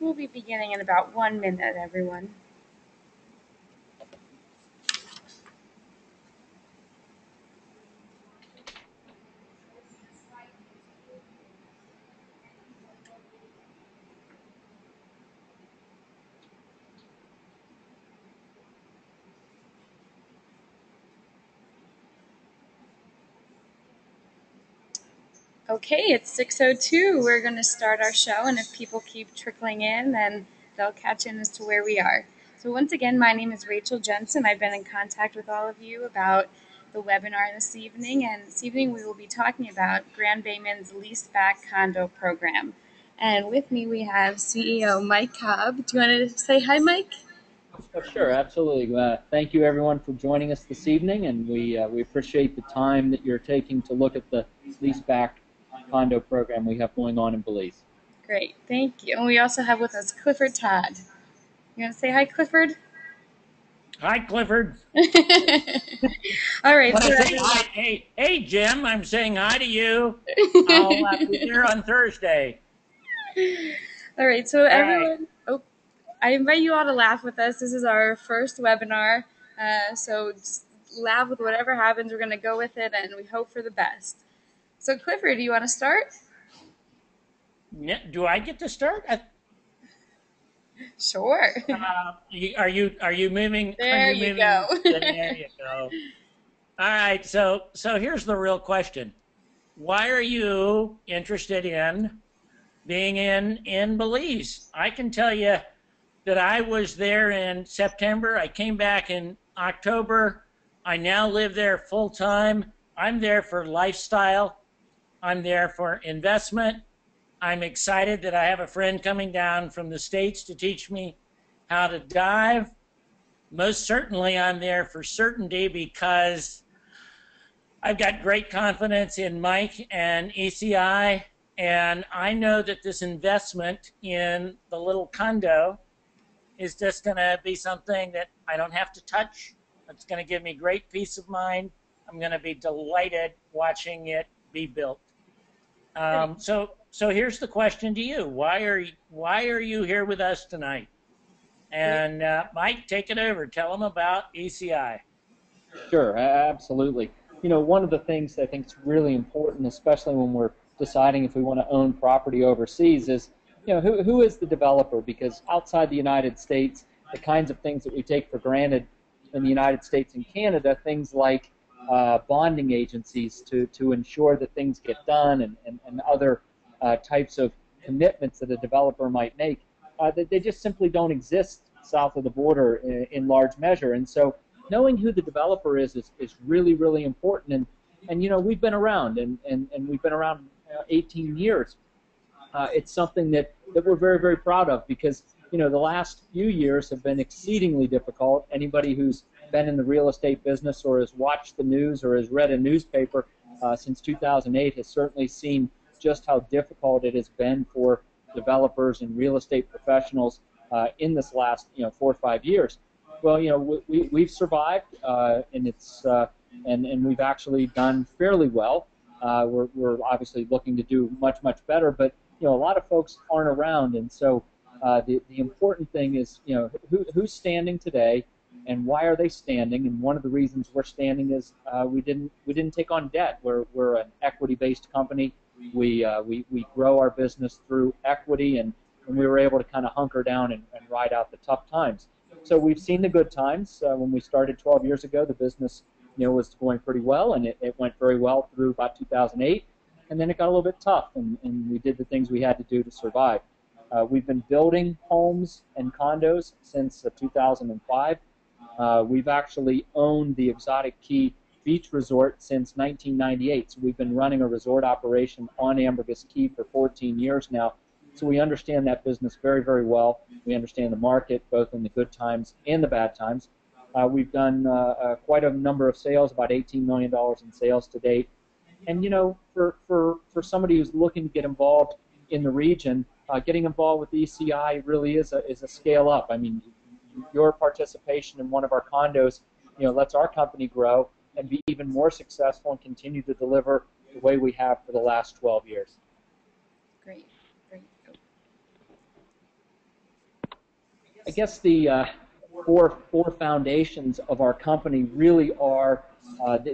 We'll be beginning in about 1 minute, everyone. Okay, it's 6:02. We're going to start our show, and if people keep trickling in, then they'll catch in as to where we are. So once again, my name is Rachel Jensen. I've been in contact with all of you about the webinar this evening, and this evening we will be talking about Grand Bayman's Leaseback condo program. And with me we have CEO Mike Cobb. Do you want to say hi, Mike? Oh, sure, absolutely. Thank you, everyone, for joining us this evening, and we appreciate the time that you're taking to look at the Leaseback condo program we have going on in Belize. Great, thank you. And we also have with us Clifford Todd. You want to say hi, Clifford? Hi, Clifford. All right. So hey, Jim, I'm saying hi to you. I'll be there on Thursday. All right, so everyone, I invite you all to laugh with us. This is our first webinar, so just laugh with whatever happens. We're going to go with it, and we hope for the best. So, Clifford, do you want to start? Yeah, do I get to start? Sure. Are you moving? There you go. There you go. All right. So here's the real question: why are you interested in being in Belize? I can tell you that I was there in September. I came back in October. I now live there full time. I'm there for lifestyle. I'm there for investment. I'm excited that I have a friend coming down from the States to teach me how to dive. Most certainly I'm there for certainty because I've got great confidence in Mike and ECI, and I know that this investment in the little condo is just going to be something that I don't have to touch. It's going to give me great peace of mind. I'm going to be delighted watching it be built. So here's the question to you: why are you here with us tonight? And Mike, take it over. Tell them about ECI. Sure, absolutely. You know, one of the things I think is really important, especially when we're deciding if we want to own property overseas, is who is the developer? Because outside the United States, the kinds of things that we take for granted in the United States and Canada, things like bonding agencies to ensure that things get done, and other types of commitments that a developer might make, they just simply don't exist south of the border in large measure. And so knowing who the developer is really, really important. And we've been around, and we've been around 18 years. It's something that we're very, very proud of, because the last few years have been exceedingly difficult. Anybody who's been in the real estate business or has watched the news or has read a newspaper since 2008 has certainly seen just how difficult it has been for developers and real estate professionals in this last 4 or 5 years. Well, we've survived, and we've actually done fairly well. We're obviously looking to do much, much better, but a lot of folks aren't around, and so the important thing is who's standing today, and why are they standing? And one of the reasons we're standing is we didn't take on debt. We're an equity-based company. We grow our business through equity, and we were able to kind of hunker down and ride out the tough times. So we've seen the good times. When we started 12 years ago, the business was going pretty well, and it went very well through about 2008, and then it got a little bit tough, and we did the things we had to do to survive. We've been building homes and condos since 2005. We've actually owned the Exotic Key Beach Resort since 1998, so we've been running a resort operation on Ambergris Key for 14 years now. So we understand that business very, very well. We understand the market, both in the good times and the bad times. We've done quite a number of sales, about $18 million in sales to date. And for somebody who's looking to get involved in the region, getting involved with ECI really is a scale up. I mean, your participation in one of our condos, lets our company grow and be even more successful and continue to deliver the way we have for the last 12 years. Great. I guess the four foundations of our company really are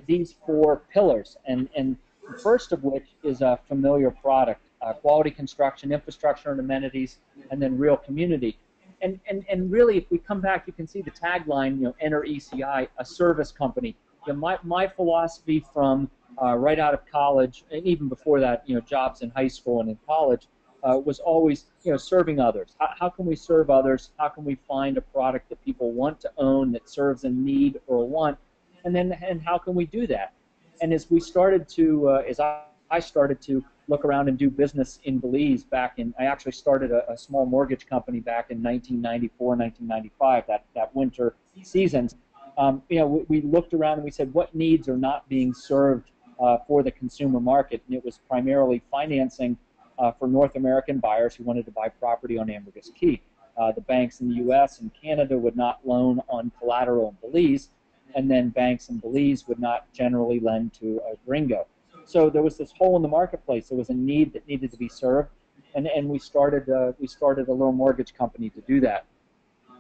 these four pillars, and the first of which is a familiar product: quality construction, infrastructure and amenities, and then real community. And really, if we come back, you can see the tagline, enter ECI, a service company. My philosophy from right out of college, and even before that, jobs in high school and in college, was always, serving others. How can we serve others? How can we find a product that people want to own that serves a need or a want? And how can we do that? And as we started to, as I started to look around and do business in Belize I actually started a small mortgage company back in 1994, 1995, that winter season. We looked around and we said, what needs are not being served for the consumer market? And it was primarily financing for North American buyers who wanted to buy property on Ambergris Caye. The banks in the U.S. and Canada would not loan on collateral in Belize, and then banks in Belize would not generally lend to a gringo. So there was this hole in the marketplace. There was a need that needed to be served, and we started a little mortgage company to do that.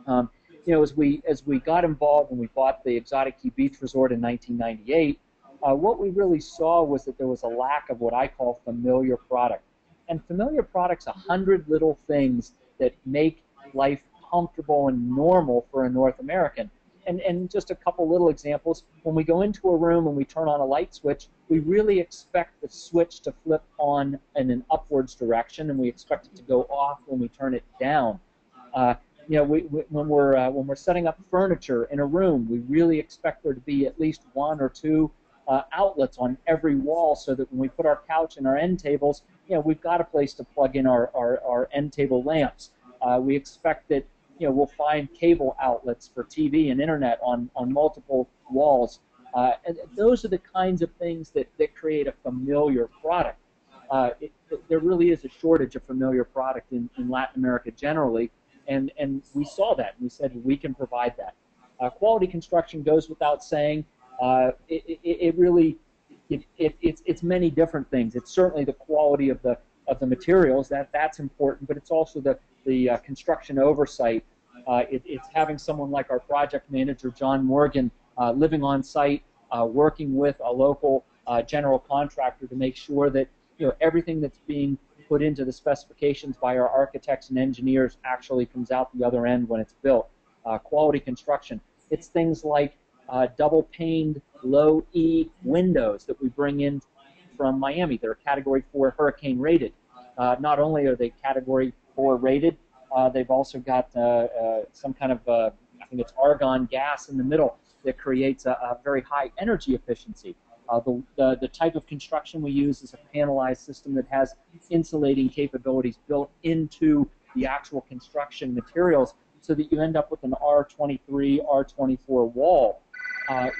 As we got involved and we bought the Exotic Key Beach Resort in 1998, what we really saw was that there was a lack of what I call familiar product. And familiar product's 100 little things that make life comfortable and normal for a North American. And just a couple little examples. When we go into a room and we turn on a light switch, we really expect the switch to flip on in an upwards direction, and we expect it to go off when we turn it down. When we're setting up furniture in a room, we really expect there to be at least one or two outlets on every wall, so that when we put our couch and our end tables, we've got a place to plug in our end table lamps. We expect that we'll find cable outlets for TV and internet on multiple walls. And those are the kinds of things that create a familiar product. There really is a shortage of familiar product in Latin America generally, and we saw that, and we said we can provide that. Quality construction goes without saying. It's many different things. It's certainly the quality of the materials that's important, but it's also the construction oversight. It's having someone like our project manager, John Morgan, living on site, working with a local general contractor to make sure that everything that's being put into the specifications by our architects and engineers actually comes out the other end when it's built. Quality construction. It's things like double-paned, low-E windows that we bring in from Miami. They're Category 4 hurricane rated. Not only are they Category 4 rated, they've also got some kind of, I think it's argon gas in the middle that creates a very high energy efficiency. The type of construction we use is a panelized system that has insulating capabilities built into the actual construction materials, so that you end up with an R23, R24 wall,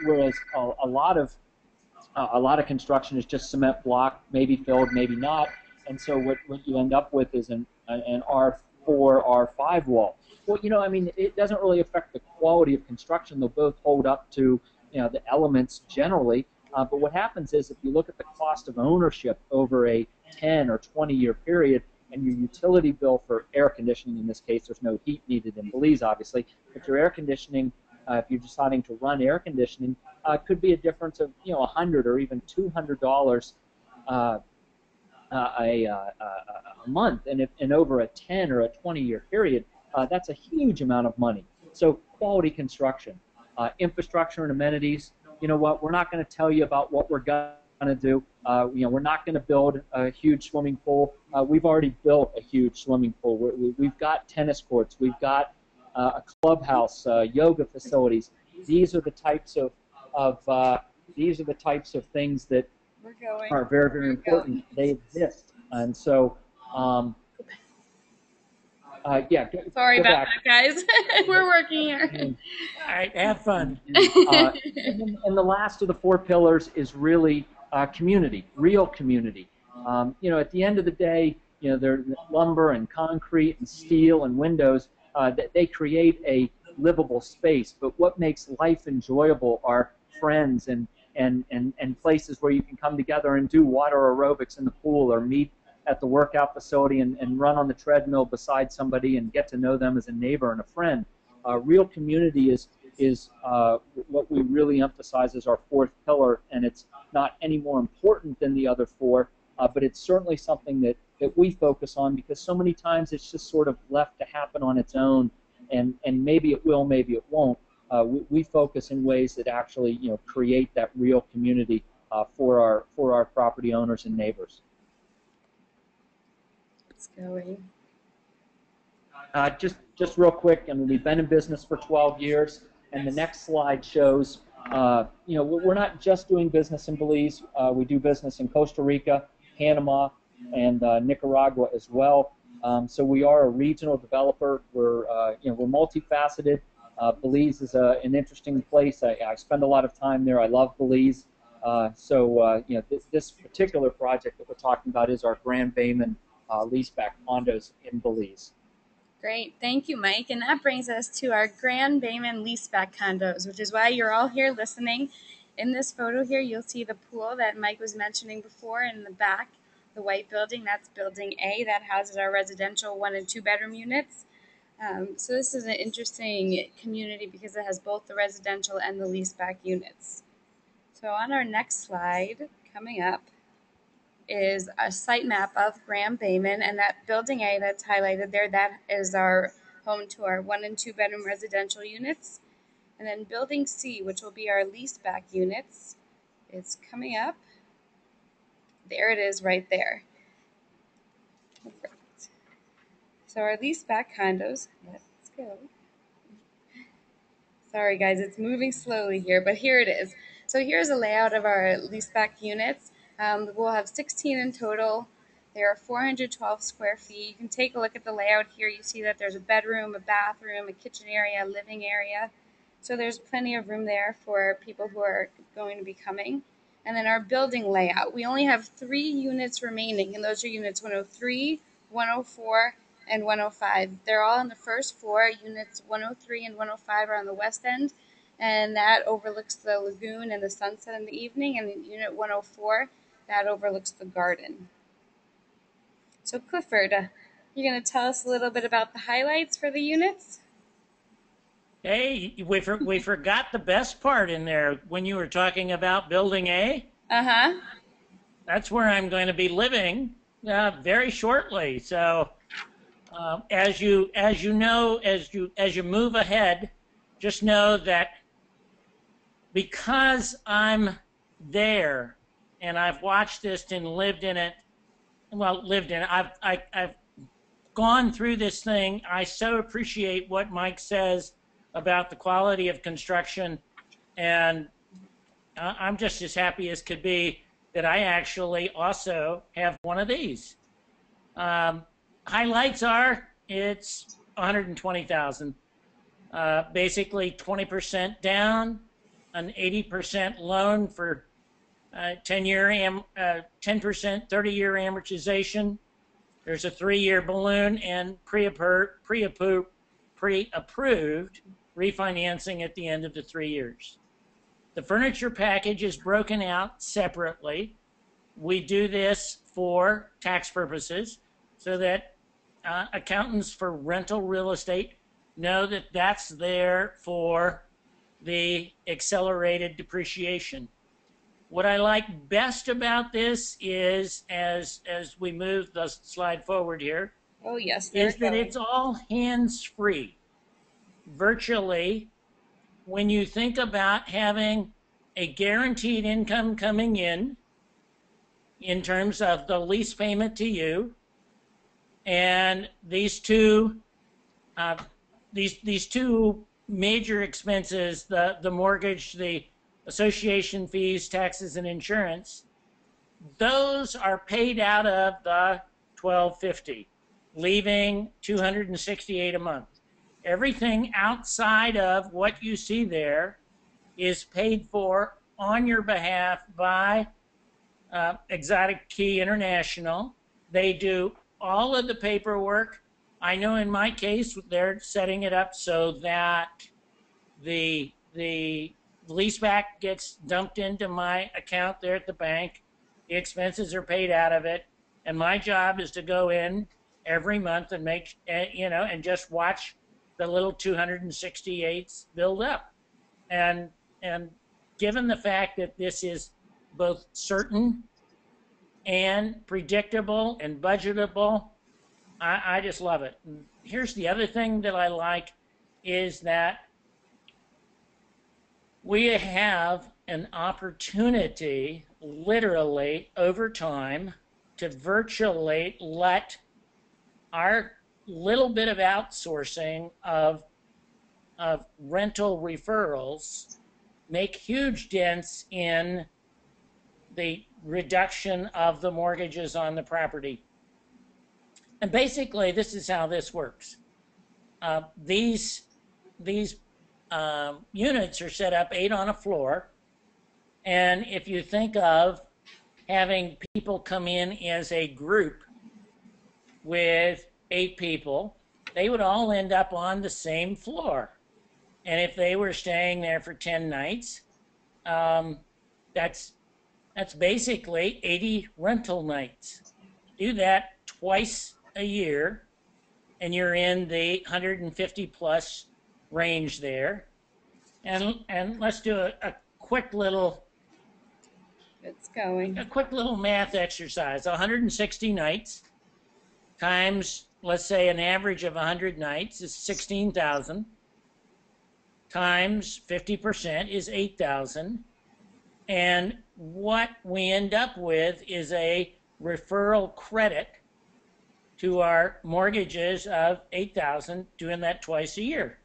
whereas a lot of construction is just cement block, maybe filled, maybe not, and so what you end up with is an R4, R5 wall. Well, it doesn't really affect the quality of construction. They'll both hold up to the elements generally. But what happens is, if you look at the cost of ownership over a 10 or 20-year period, and your utility bill for air conditioning, in this case, there's no heat needed in Belize, obviously, but your air conditioning, if you're deciding to run air conditioning, could be a difference of $100 or even $200 a month, and over a 10 or a 20-year period, that's a huge amount of money. So quality construction, infrastructure and amenities. You know what? We're not going to tell you about what we're going to do. We're not going to build a huge swimming pool. We've already built a huge swimming pool. We've got tennis courts. We've got a clubhouse, yoga facilities. These are the types of things that are very, very important. They exist, and so yeah. Sorry about that, guys. We're working here. All right, have fun. And the last of the four pillars is really community, real community. At the end of the day, they're lumber and concrete and steel and windows. They create a livable space. But what makes life enjoyable are friends and places where you can come together and do water aerobics in the pool, or meet at the workout facility and run on the treadmill beside somebody and get to know them as a neighbor and a friend. Real community is what we really emphasize as our fourth pillar, and it's not any more important than the other four, but it's certainly something that we focus on, because so many times it's just sort of left to happen on its own, and maybe it will, maybe it won't. We focus in ways that actually create that real community for our property owners and neighbors. It's going. Just real quick, and we've been in business for 12 years, and the next slide shows, we're not just doing business in Belize. We do business in Costa Rica, Panama, and Nicaragua as well. So we are a regional developer. We're multifaceted. Belize is an interesting place. I spend a lot of time there. I love Belize. This particular project that we're talking about is our Grand Baymen leaseback condos in Belize. Great, thank you, Mike. And that brings us to our Grand Bayman leaseback condos, which is why you're all here listening. In this photo here, you'll see the pool that Mike was mentioning before in the back, the white building. That's Building A. That houses our residential 1- and 2-bedroom units. So this is an interesting community because it has both the residential and the leaseback units. So on our next slide, coming up, is a site map of Grand Bayman, and that Building A that's highlighted there, that is our home to our 1- and 2-bedroom residential units. And then Building C, which will be our leaseback units, is coming up. There it is right there. Perfect. So our leaseback condos, let's go. Sorry guys, it's moving slowly here, but here it is. So here's a layout of our leaseback units. We'll have 16 in total. They are 412 square feet. You can take a look at the layout here. You see that there's a bedroom, a bathroom, a kitchen area, a living area. So there's plenty of room there for people who are going to be coming. And then our building layout. We only have 3 units remaining, and those are units 103, 104, and 105. They're all on the first floor. Units 103 and 105 are on the west end, and that overlooks the lagoon and the sunset in the evening. And unit 104, that overlooks the garden. So Clifford, you're going to tell us a little bit about the highlights for the units? Hey, we forgot the best part in there when you were talking about Building A. Uh-huh. That's where I'm going to be living very shortly. So as you move ahead, just know that because I'm there and I've watched this and lived in it, I've gone through this thing. I so appreciate what Mike says about the quality of construction, and I'm just as happy as could be that I actually also have one of these. Highlights are it's 120,000, basically 20% down, an 80% loan for 10% 30-year amortization. There's a 3-year balloon and pre-approved refinancing at the end of the 3 years. The furniture package is broken out separately. We do this for tax purposes so that accountants for rental real estate know that that's there for the accelerated depreciation. What I like best about this is, as we move the slide forward here, Oh yes, is that it's all hands-free. Virtually, when you think about having a guaranteed income coming in terms of the lease payment to you, and these two major expenses, the mortgage, the association fees, taxes, and insurance, those are paid out of the $1,250, leaving $268 a month. Everything outside of what you see there is paid for on your behalf by Exotic Key International. They do all of the paperwork. I know in my case, they're setting it up so that the leaseback gets dumped into my account there at the bank. The expenses are paid out of it. And my job is to go in every month and make, and just watch the little 268s build up. And given the fact that this is both certain and predictable and budgetable, I just love it. And here's the other thing that I like is that we have an opportunity, literally over time, to virtually let our little bit of outsourcing of rental referrals make huge dents in the reduction of the mortgages on the property. And basically, this is how this works. These units are set up 8 on a floor. And if you think of having people come in as a group with 8 people, they would all end up on the same floor. And if they were staying there for 10 nights, that's basically 80 rental nights. Do that twice a year, and you're in the 150 plus range there. And let's do a quick little math exercise. 160 nights times, let's say, an average of 100 nights is 16,000, times 50% is 8,000. And what we end up with is a referral credit to our mortgages of 8,000, doing that twice a year.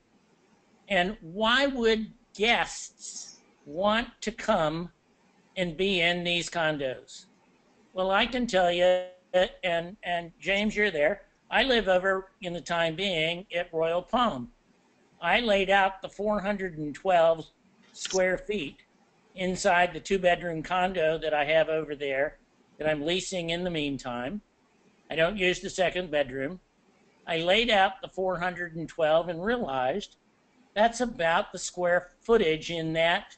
And why would guests want to come and be in these condos? Well, I can tell you, and James, you're there. I live over, in the time being, at Royal Palm. I laid out the 412 square feet inside the 2-bedroom condo that I have over there that I'm leasing in the meantime. I don't use the 2nd bedroom. I laid out the 412 and realized that's about the square footage in that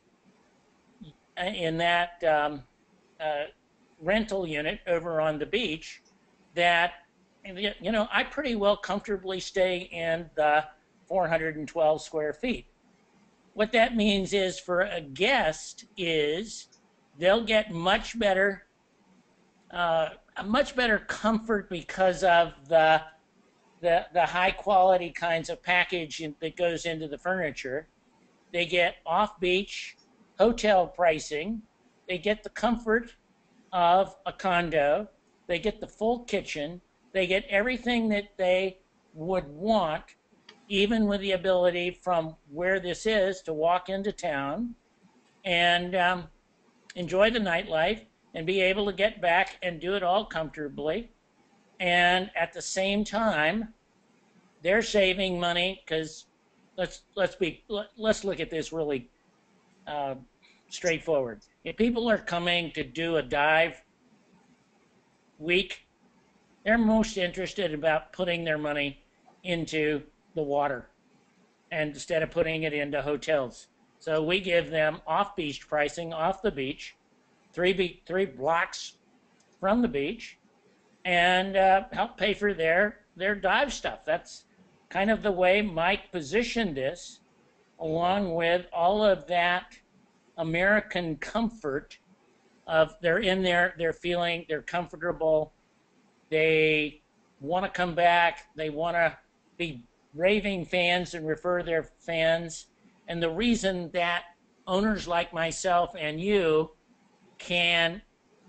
rental unit over on the beach that, I pretty well comfortably stay in the 412 square feet. What that means is, for a guest, is they'll get much better comfort because of the high quality kinds of package that goes into the furniture. They get off-beach hotel pricing. They get the comfort of a condo. They get the full kitchen. They get everything that they would want, even with the ability from where this is to walk into town and enjoy the nightlife and be able to get back and do it all comfortably. And at the same time, they're saving money, because let's look at this really straightforward. If people are coming to do a dive week, they're most interested about putting their money into the water, and instead of putting it into hotels. So we give them off-beach pricing, off the beach, 3 blocks from the beach, and help pay for their dive stuff. That's kind of the way Mike positioned this, along with all of that American comfort of they're in there, they're feeling, they're comfortable, they want to come back, they want to be raving fans and refer their fans. And the reason that owners like myself and you can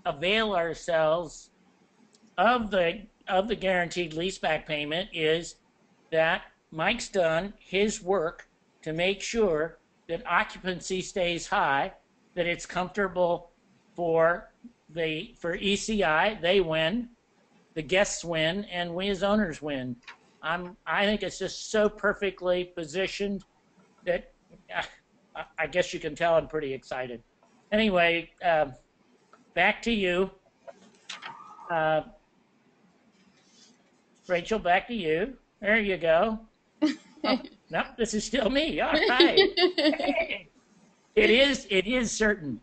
avail ourselves of the guaranteed leaseback payment is that Mike's done his work to make sure that occupancy stays high, that it's comfortable for ECI, they win, the guests win, and we as owners win. I think it's just so perfectly positioned that I guess you can tell I'm pretty excited. Anyway, back to you. Rachel, back to you. There you go. Oh, no, this is still me. All right. It is certain.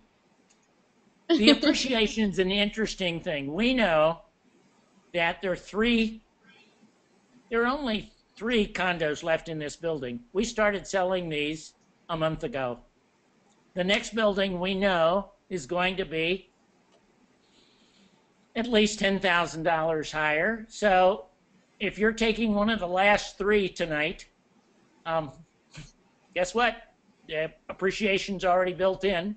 The appreciation's an interesting thing. We know that there are only 3 condos left in this building. We started selling these a month ago. The next building we know is going to be at least $10,000 higher. So if you're taking one of the last 3 tonight, um, guess what? The appreciation's already built in.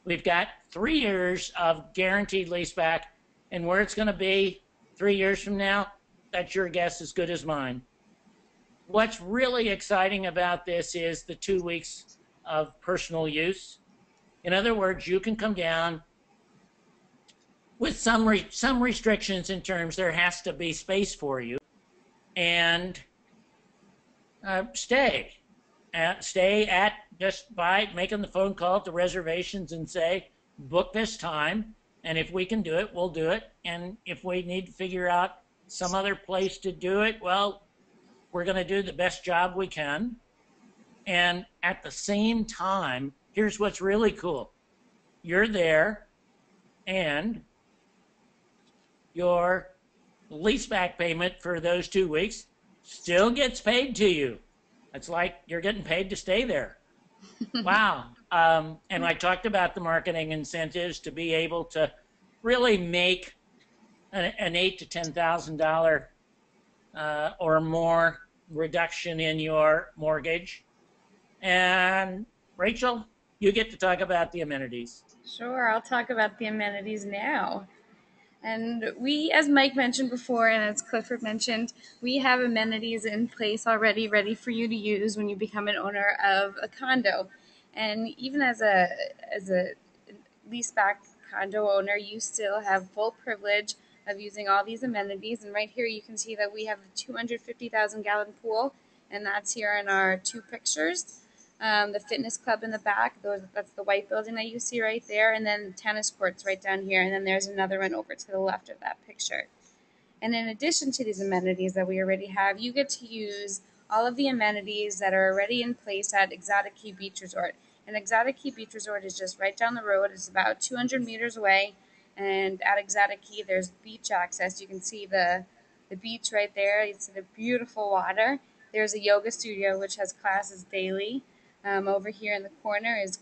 We've got 3 years of guaranteed lease back, and where it's going to be 3 years from now, that's your guess as good as mine. What's really exciting about this is the 2 weeks of personal use. In other words, you can come down with some restrictions in terms there has to be space for you, and stay. Stay at, just by making the phone call to reservations and say, book this time, and if we can do it, we'll do it. And if we need to figure out some other place to do it, well, we're going to do the best job we can. And at the same time, here's what's really cool. You're there, and your leaseback payment for those 2 weeks still gets paid to you. It's like you're getting paid to stay there. Wow. And I talked about the marketing incentives to be able to really make an $8,000 to $10,000 or more reduction in your mortgage. And Rachel, you get to talk about the amenities. Sure, I'll talk about the amenities now. And we, as Mike mentioned before, and as Clifford mentioned, we have amenities in place already ready for you to use when you become an owner of a condo. And even as a leaseback condo owner, you still have full privilege of using all these amenities. And right here you can see that we have a 250,000-gallon pool, and that's here in our 2 pictures. The fitness club in the back, that's the white building that you see right there, and then tennis courts right down here, and then there's another one over to the left of that picture. And in addition to these amenities that we already have, you get to use all of the amenities that are already in place at Exotic Key Beach Resort. And Exotic Key Beach Resort is just right down the road. It's about 200 meters away, and at Exotic Key there's beach access. You can see the beach right there. You see the beautiful water. There's a yoga studio which has classes daily. Over here in the corner is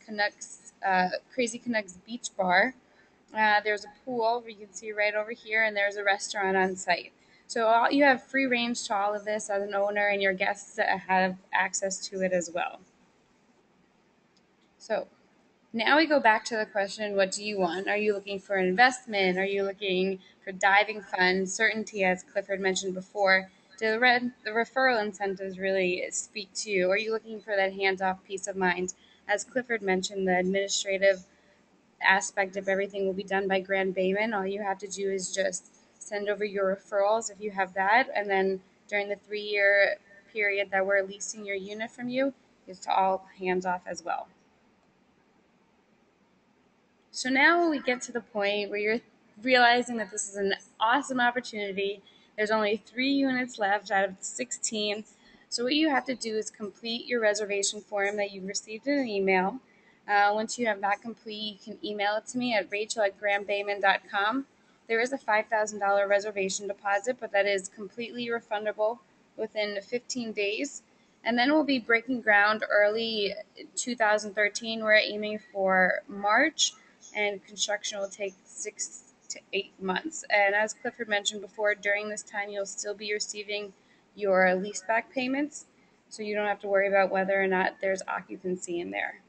Crazy Canucks Beach Bar. There's a pool you can see right over here, and there's a restaurant on site. So you have free range to all of this as an owner, and your guests have access to it as well. So now we go back to the question, what do you want? Are you looking for an investment? Are you looking for diving funds, certainty, as Clifford mentioned before? Do the referral incentives really speak to you? Are you looking for that hands-off peace of mind? As Clifford mentioned, the administrative aspect of everything will be done by Grand Bayman. All you have to do is just send over your referrals if you have that, and then during the 3-year period that we're leasing your unit from you, it's all hands-off as well. So now we get to the point where you're realizing that this is an awesome opportunity. There's only 3 units left out of the 16. So what you have to do is complete your reservation form that you received in an email. Once you have that complete, you can email it to me at rachel@grandbayman.com. There is a $5,000 reservation deposit, but that is completely refundable within 15 days. And then we'll be breaking ground early 2013. We're aiming for March, and construction will take 6 to 8 months. And as Clifford mentioned before, during this time, you'll still be receiving your leaseback payments, so you don't have to worry about whether or not there's occupancy in there.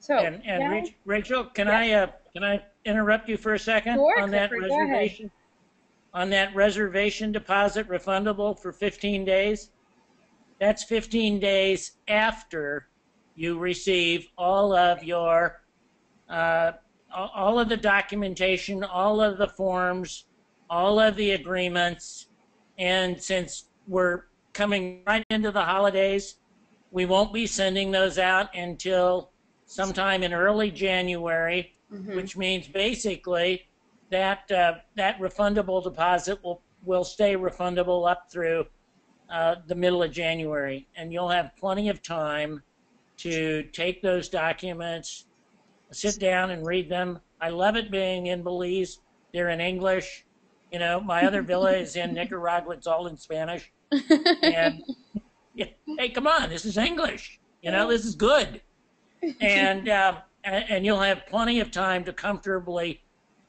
So, and Rachel, can yes. I interrupt you for a second Sure, on that Clifford, go ahead. reservation? On that reservation deposit refundable for 15 days? That's 15 days after you receive all of your all of the documentation, all of the forms, all of the agreements. And since we're coming right into the holidays, we won't be sending those out until sometime in early January, which means basically that that refundable deposit will stay refundable up through the middle of January, and you'll have plenty of time to take those documents, sit down and read them. I love it being in Belize. They're in English. You know, my other villa is in Nicaragua. It's all in Spanish. And yeah, hey, come on, this is English. You know, this is good. And you'll have plenty of time to comfortably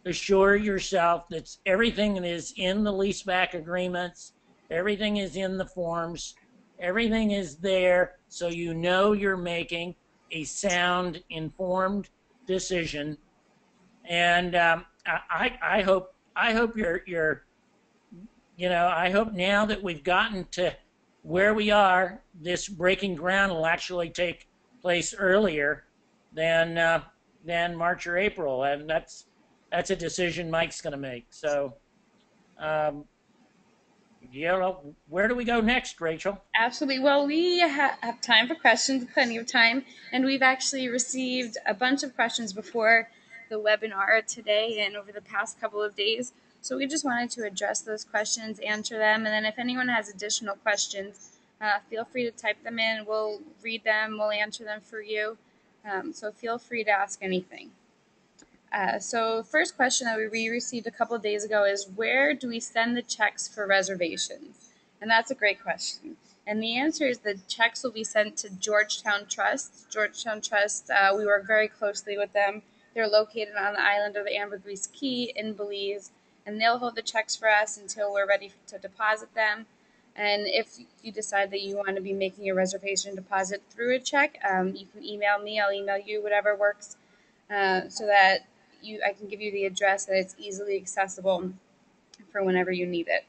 assure yourself that everything is in the leaseback agreements, everything is in the forms, everything is there, so you know you're making a sound, informed decision. And I hope you're you know, I hope now that we've gotten to where we are, this breaking ground will actually take place earlier than March or April, and that's a decision Mike's going to make. So, um, you know, where do we go next, Rachel? Absolutely. Well, we have time for questions, plenty of time, and we've actually received a bunch of questions before the webinar today and over the past couple of days. So we just wanted to address those questions, answer them, and then if anyone has additional questions, feel free to type them in. We'll read them, we'll answer them for you. So feel free to ask anything. So first question that we received a couple of days ago is, where do we send the checks for reservations? And that's a great question. And the answer is the checks will be sent to Georgetown Trust. Georgetown Trust, we work very closely with them. They're located on the island of the Ambergris Key in Belize, and they'll hold the checks for us until we're ready to deposit them. And if you decide that you want to be making a reservation deposit through a check, you can email me. I'll email you, whatever works, so that I can give you the address that it's easily accessible for whenever you need it.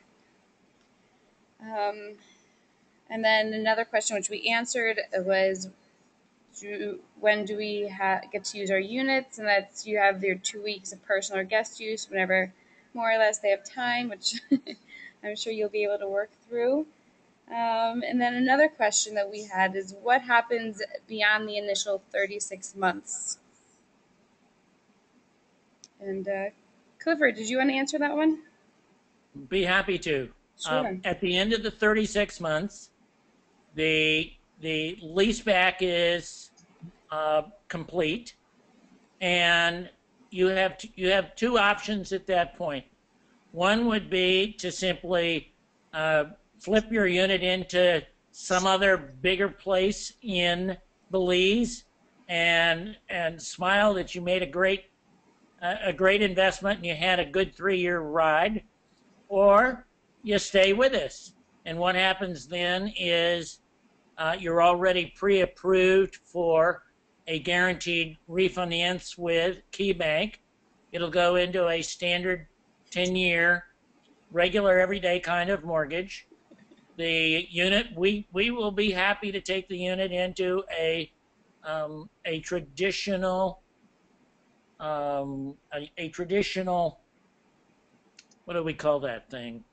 And then another question which we answered was, when do we get to use our units? And that's, you have your 2 weeks of personal or guest use whenever more or less they have time, which I'm sure you'll be able to work through. And then another question that we had is, what happens beyond the initial 36 months? And Clifford, did you want to answer that one? Be happy to. Sure. At the end of the 36 months, the leaseback is complete, and you have two options at that point. One would be to simply flip your unit into some other bigger place in Belize, and smile that you made a great investment and you had a good 3-year ride, or you stay with us. And what happens then is you're already pre-approved for a guaranteed refinance with KeyBank. It'll go into a standard 10-year, regular, everyday kind of mortgage. The unit, we will be happy to take the unit into a traditional, a traditional, what do we call that thing?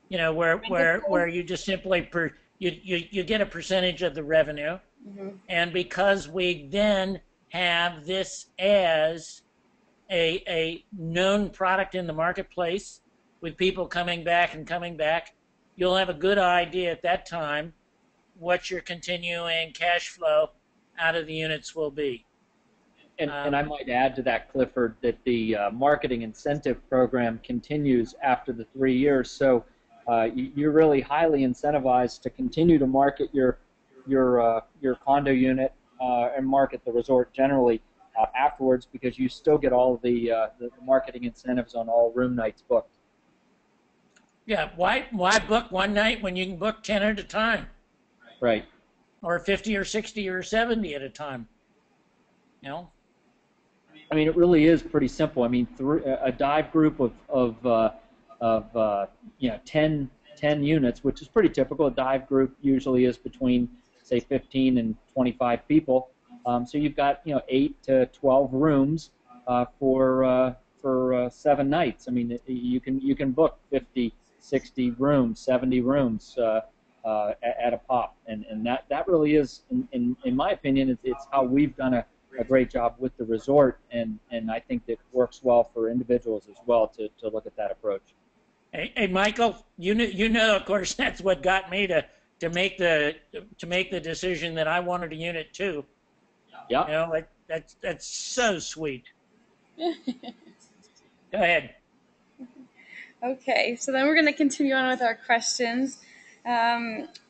You know, where you just simply you get a percentage of the revenue. Mm-hmm. And because we then have this as a known product in the marketplace with people coming back and coming back, you'll have a good idea at that time what your continuing cash flow out of the units will be. And I might add to that, Clifford, that the marketing incentive program continues after the 3 years. So you're really highly incentivized to continue to market your condo unit and market the resort generally afterwards, because you still get all of the marketing incentives on all room nights booked. Yeah, why book one night when you can book 10 at a time? Right. Or 50 or 60 or 70 at a time. You know? I mean, it really is pretty simple. I mean, a dive group of 10 units, which is pretty typical. A dive group usually is between, say, 15 and 25 people. So you've got 8 to 12 rooms for 7 nights. I mean, you can book 50, 60 rooms, 70 rooms at a pop, and that really is, in my opinion, it's how we've done a great job with the resort, and I think that works well for individuals as well to look at that approach. Hey, Michael, you know, of course, that's what got me to make the decision that I wanted a unit too. Yeah. You know, that's so sweet. Go ahead. Okay, so then we're going to continue on with our questions.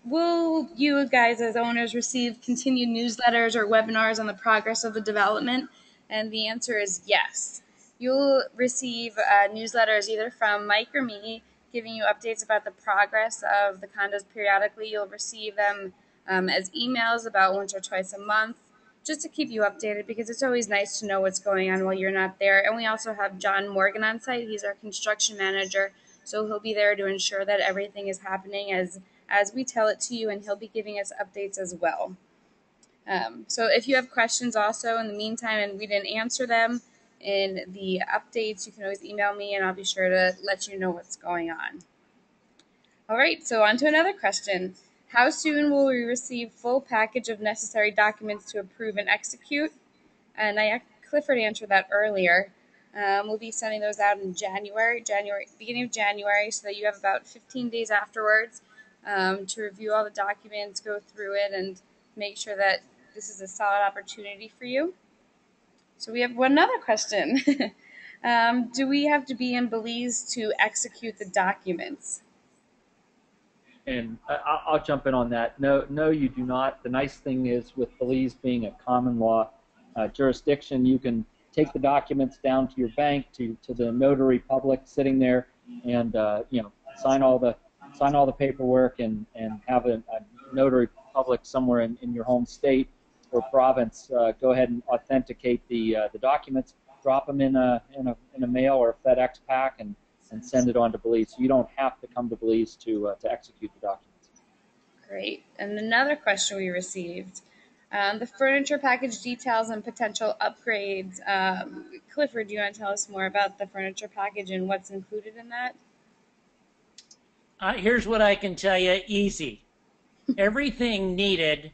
Will you guys, as owners, receive continued newsletters or webinars on the progress of the development? And the answer is yes. You'll receive newsletters either from Mike or me giving you updates about the progress of the condos periodically. You'll receive them as emails about once or twice a month, just to keep you updated, because it's always nice to know what's going on while you're not there. And we also have John Morgan on site. He's our construction manager, so he'll be there to ensure that everything is happening as we tell it to you, and he'll be giving us updates as well. So if you have questions also in the meantime and we didn't answer them in the updates, you can always email me and I'll be sure to let you know what's going on. All right, so on to another question. How soon will we receive full package of necessary documents to approve and execute? And Clifford answered that earlier. We'll be sending those out in beginning of January, so that you have about 15 days afterwards to review all the documents, go through it, and make sure that this is a solid opportunity for you. So we have one other question. Do we have to be in Belize to execute the documents? And I'll jump in on that. No, you do not. The nice thing is, with Belize being a common law jurisdiction, you can take the documents down to your bank, to the notary public sitting there, and sign all the paperwork, and have a notary public somewhere in your home state or province go ahead and authenticate the documents, drop them in a mail or a FedEx pack, and send it on to Belize. So you don't have to come to Belize to execute the documents. Great. And another question we received, the furniture package details and potential upgrades. Clifford, do you want to tell us more about the furniture package and what's included in that? Here's what I can tell you, easy. Everything needed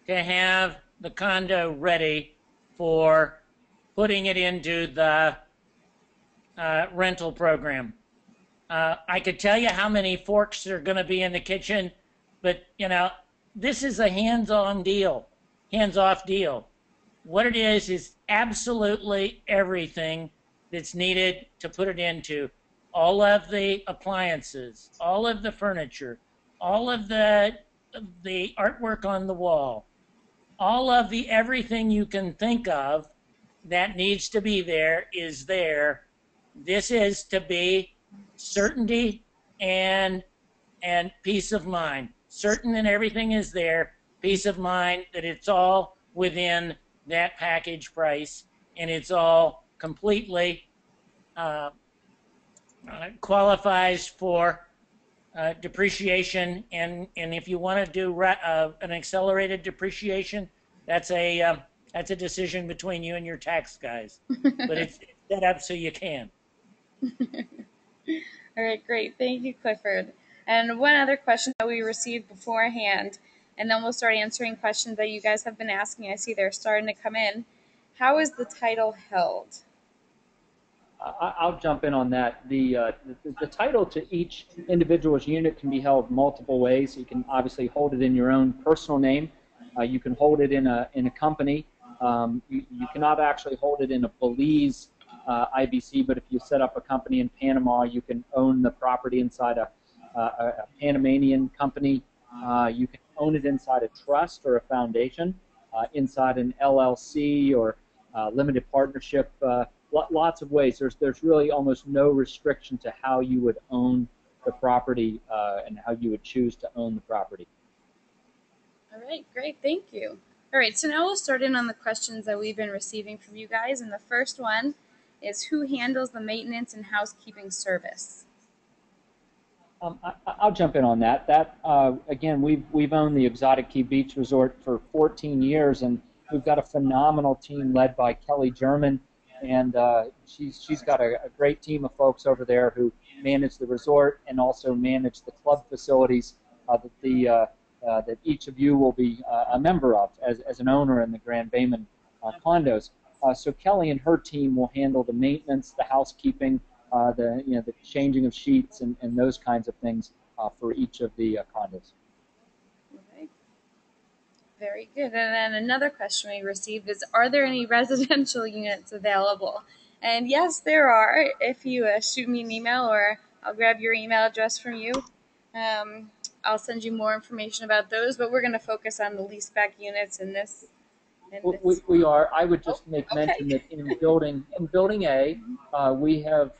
to have the condo ready for putting it into the rental program. I could tell you how many forks are going to be in the kitchen, but this is a hands-on deal, hands-off deal. What it is absolutely everything that's needed to put it into. All of the appliances, all of the furniture, all of the artwork on the wall, all of the everything you can think of that needs to be there is there. This is to be certainty and peace of mind. Certain that everything is there, peace of mind that it's all within that package price, and it's all completely qualifies for depreciation. And if you want to do an accelerated depreciation, that's a decision between you and your tax guys. But it's set up so you can. All right, great. Thank you, Clifford. And one other question that we received beforehand, and then we'll start answering questions that you guys have been asking. I see they're starting to come in. How is the title held? I'll jump in on that. The title to each individual's unit can be held multiple ways. You can obviously hold it in your own personal name. You can hold it in a company. You cannot actually hold it in a Belize IBC, but if you set up a company in Panama, you can own the property inside a Panamanian company. You can own it inside a trust or a foundation, inside an LLC or limited partnership. Lots of ways. There's really almost no restriction to how you would own the property and how you would choose to own the property. All right, great. Thank you. All right, so now we'll start in on the questions that we've been receiving from you guys. And the first one is, who handles the maintenance and housekeeping service? I'll jump in on that. Again, we've owned the Exotic Key Beach Resort for 14 years, and we've got a phenomenal team led by Kelly German, and she's got a great team of folks over there who manage the resort and also manage the club facilities that each of you will be a member of as an owner in the Grand Baymen condos. So Kelly and her team will handle the maintenance, the housekeeping, the changing of sheets and those kinds of things for each of the condos. Okay. Very good. And then another question we received is, are there any residential units available? And yes, there are. If you shoot me an email or I'll grab your email address from you. I'll send you more information about those, but we're going to focus on the leaseback units in this. We are. I would just make Okay. mention that in building A, we have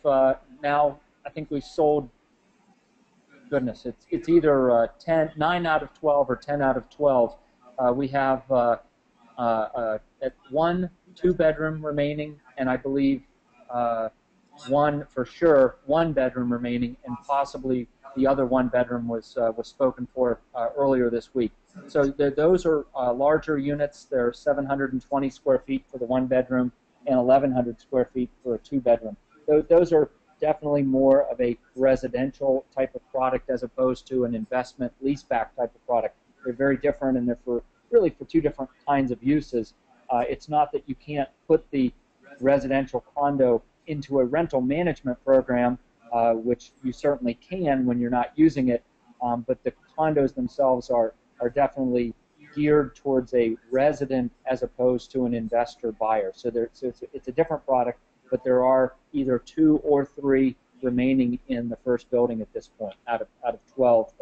now, I think we sold, goodness, it's either 9 out of 12 or 10 out of 12. We have at one 2-bedroom remaining, and I believe one for sure 1-bedroom remaining, and possibly the other 1-bedroom was spoken for earlier this week. So those are larger units. They're 720 square feet for the 1-bedroom and 1,100 square feet for a 2-bedroom. Those are definitely more of a residential type of product as opposed to an investment leaseback type of product. They're very different, and they're really for 2 different kinds of uses. It's not that you can't put the residential condo into a rental management program, which you certainly can when you're not using it, but the condos themselves are definitely geared towards a resident as opposed to an investor buyer. So it's a different product, but there are either 2 or 3 remaining in the first building at this point, out of 12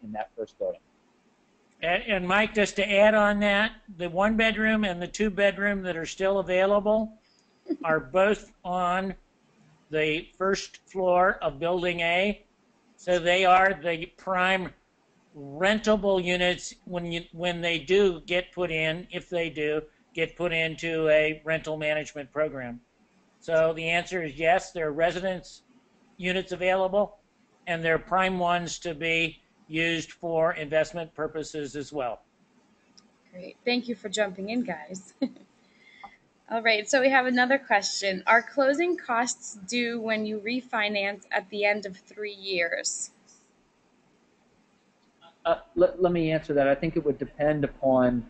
in that first building. And Mike, just to add on that, the 1-bedroom and the 2-bedroom that are still available are both on the first floor of Building A. So they are the prime rentable units when they do get put in, if they do get put into a rental management program. So the answer is yes, there are residence units available, and they're prime ones to be used for investment purposes as well. Great. Thank you for jumping in, guys. All right, so we have another question. Are closing costs due when you refinance at the end of 3 years? Let me answer that. I think it would depend upon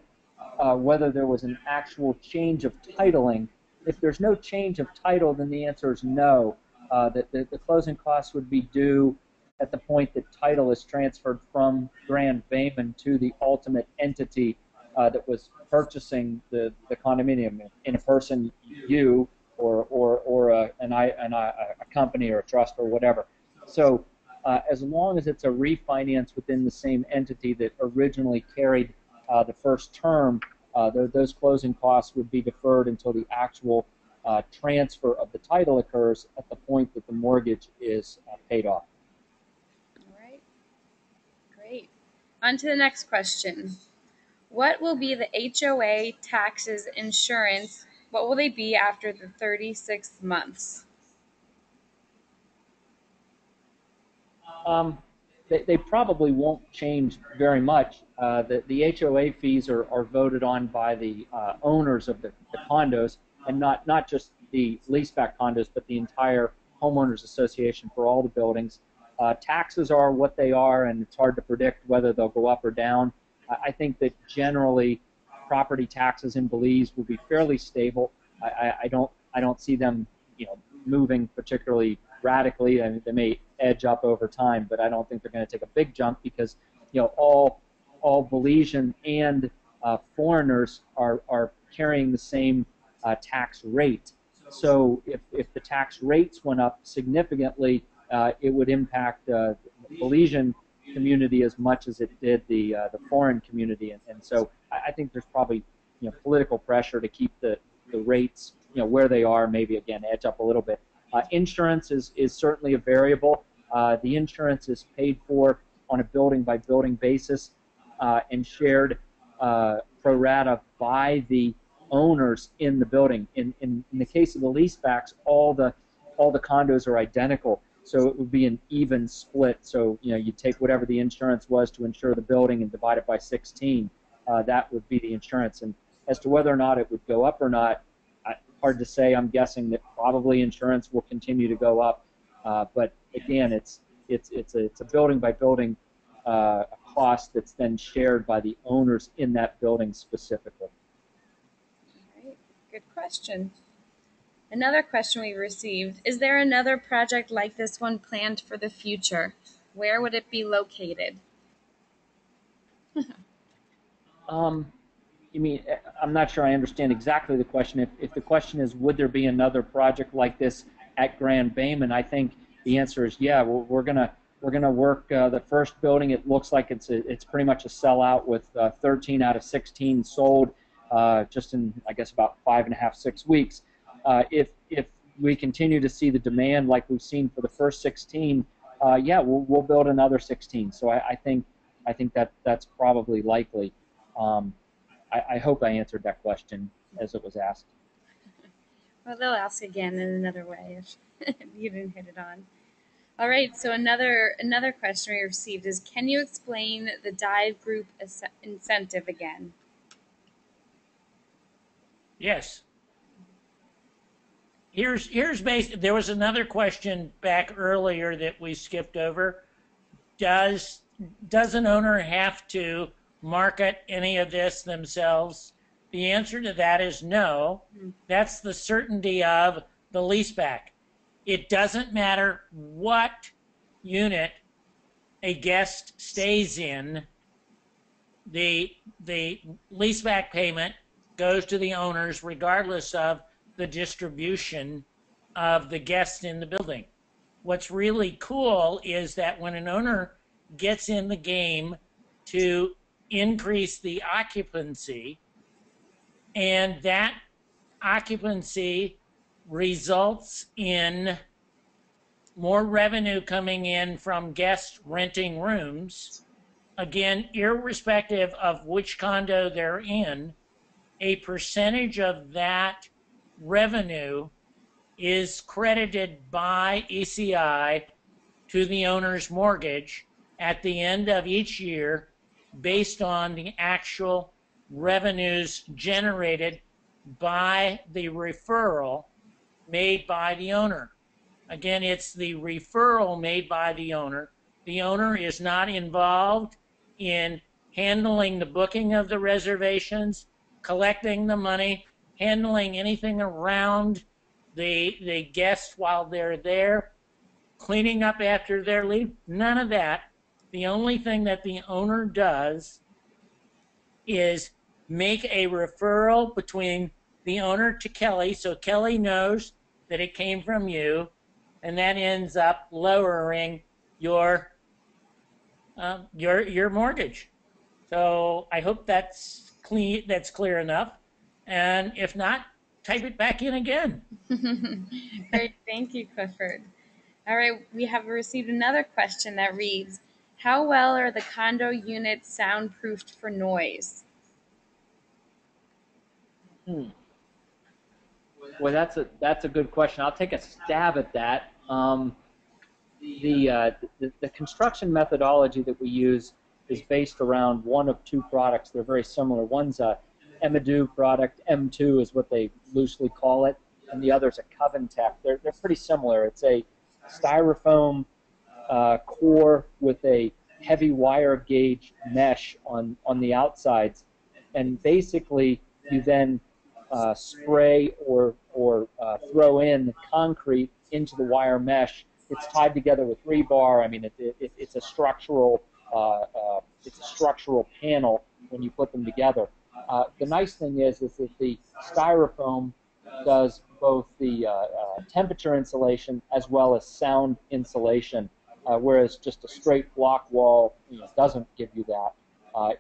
whether there was an actual change of titling. If there's no change of title, then the answer is no. That the closing costs would be due at the point that title is transferred from Grand Bayman to the ultimate entity that was purchasing the condominium, in a person, you, or a company or a trust or whatever. So as long as it's a refinance within the same entity that originally carried the first term, those closing costs would be deferred until the actual transfer of the title occurs at the point that the mortgage is paid off. All right, great. On to the next question. What will be the HOA, taxes, insurance? What will they be after the 36 months? They probably won't change very much. The HOA fees are voted on by the owners of the condos, and not just the leaseback condos, but the entire homeowners association for all the buildings. Taxes are what they are, and it's hard to predict whether they'll go up or down. I think that generally property taxes in Belize will be fairly stable. I don't see them moving particularly radically. I mean, they may edge up over time, but I don't think they're going to take a big jump because all Belizean and foreigners are carrying the same tax rate. So if the tax rates went up significantly, it would impact the Belizean community as much as it did the foreign community, and so I think there's probably political pressure to keep the rates where they are, maybe again edge up a little bit. Insurance is certainly a variable. The insurance is paid for on a building by building basis and shared pro rata by the owners in the building. In the case of the leasebacks, all the condos are identical, so it would be an even split. So you take whatever the insurance was to insure the building and divide it by 16. That would be the insurance. And as to whether or not it would go up or not, hard to say. I'm guessing that probably insurance will continue to go up. But again, it's a building by building cost that's then shared by the owners in that building specifically. All right, good question. Another question we received, is there another project like this one planned for the future? Where would it be located? You mean, I'm not sure I understand exactly the question. If the question is, would there be another project like this at Grand Bayman, I think the answer is yeah. We're gonna work the first building. It looks like it's pretty much a sellout with 13 out of 16 sold just in I guess about 5.5, 6 weeks. If we continue to see the demand like we've seen for the first 16, yeah, we'll build another 16. So I think that's probably likely. I hope I answered that question as it was asked. Well, they'll ask again in another way if you didn't hit it on. All right, so another question we received is, can you explain the dive group incentive again? Yes. Here's based. There was another question back earlier that we skipped over. Does an owner have to market any of this themselves? The answer to that is no. That's the certainty of the leaseback. It doesn't matter what unit a guest stays in, the leaseback payment goes to the owners regardless of the distribution of the guests in the building. What's really cool is that when an owner gets in the game to increase the occupancy, and that occupancy results in more revenue coming in from guests renting rooms, again, irrespective of which condo they're in, a percentage of that revenue is credited by ECI to the owner's mortgage at the end of each year based on the actual revenues generated by the referral made by the owner. Again, it's the referral made by the owner. The owner is not involved in handling the booking of the reservations, collecting the money, handling anything around the guests while they're there, cleaning up after their leave, none of that. The only thing that the owner does is make a referral between the owner to Kelly, so Kelly knows that it came from you, and that ends up lowering your mortgage. So I hope that's clear enough, and if not, type it back in again. Great, thank you, Clifford. All right, we have received another question that reads, how well are the condo units soundproofed for noise? Well, that's a good question. I'll take a stab at that. The construction methodology that we use is based around one of two products. They're very similar. One's a Emedu product, M2 is what they loosely call it, and the other's a Coventech. They're pretty similar. It's a styrofoam core with a heavy wire gauge mesh on the outsides, and basically you then spray or throw in concrete into the wire mesh. It's tied together with rebar. I mean, it's a structural panel when you put them together. The nice thing is that the styrofoam does both the temperature insulation as well as sound insulation, whereas just a straight block wall doesn't give you that.